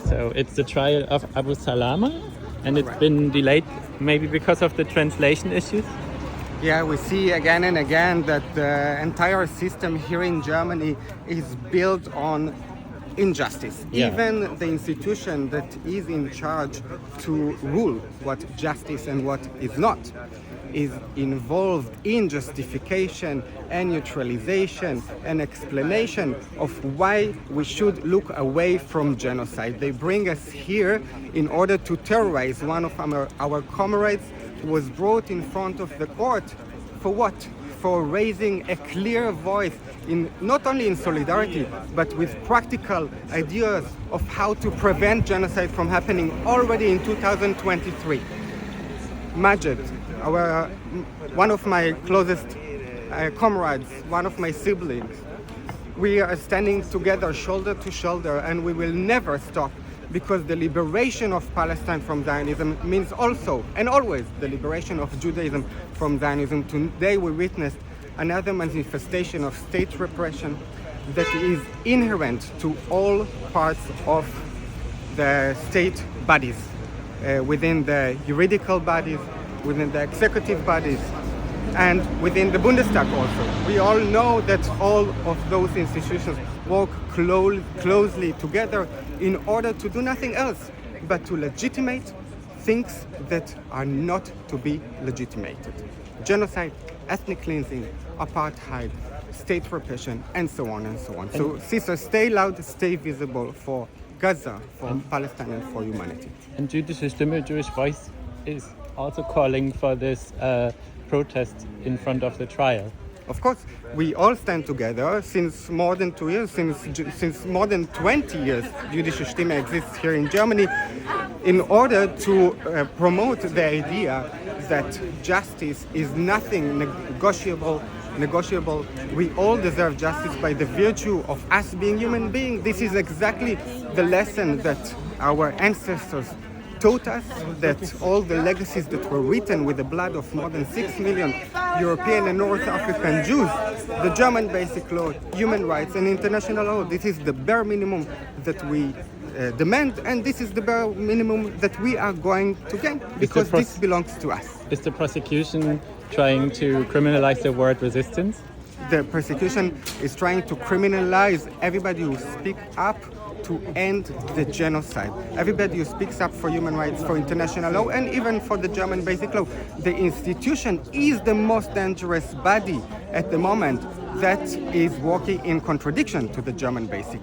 So it's the trial of Abu Salama, and it's been delayed maybe because of the translation issues. Yeah, we see again and again that the entire system here in Germany is built on injustice. Yeah. Even the institution that is in charge to rule what justice and what is not is involved in justification and neutralization and explanation of why we should look away from genocide. They bring us here in order to terrorize one of our comrades who was brought in front of the court. For what? For raising a clear voice, in not only in solidarity, but with practical ideas of how to prevent genocide from happening already in 2023. MAJED, one of my closest comrades, one of my siblings, we are standing together shoulder to shoulder, and we will never stop, because the liberation of Palestine from Zionism means also and always the liberation of Judaism from Zionism. Today we witnessed another manifestation of state repression that is inherent to all parts of the state bodies, within the juridical bodies, within the executive bodies, and within the Bundestag also. We all know that all of those institutions work closely together in order to do nothing else but to legitimate things that are not to be legitimated. Genocide, ethnic cleansing, apartheid, state repression, and so on and so on. So, sisters, stay loud, stay visible for Gaza, for Palestine, and for humanity. And Jüdische Stimme, Jewish Voice, is also calling for this protest in front of the trial. Of course, we all stand together since more than 2 years, since more than 20 years, Jüdische Stimme exists here in Germany, in order to promote the idea that justice is nothing negotiable. We all deserve justice by the virtue of us being human beings. This is exactly the lesson that our ancestors taught us, that all the legacies that were written with the blood of more than 6 million European and North African Jews, the German Basic Law, human rights, and international law, this is the bare minimum that we demand, and this is the bare minimum that we are going to gain, because this belongs to us. Is the prosecution trying to criminalize the word resistance? The persecution is trying to criminalize everybody who speaks up to end the genocide. Everybody who speaks up for human rights, for international law, and even for the German Basic Law. The institution is the most dangerous body at the moment that is working in contradiction to the German Basic Law.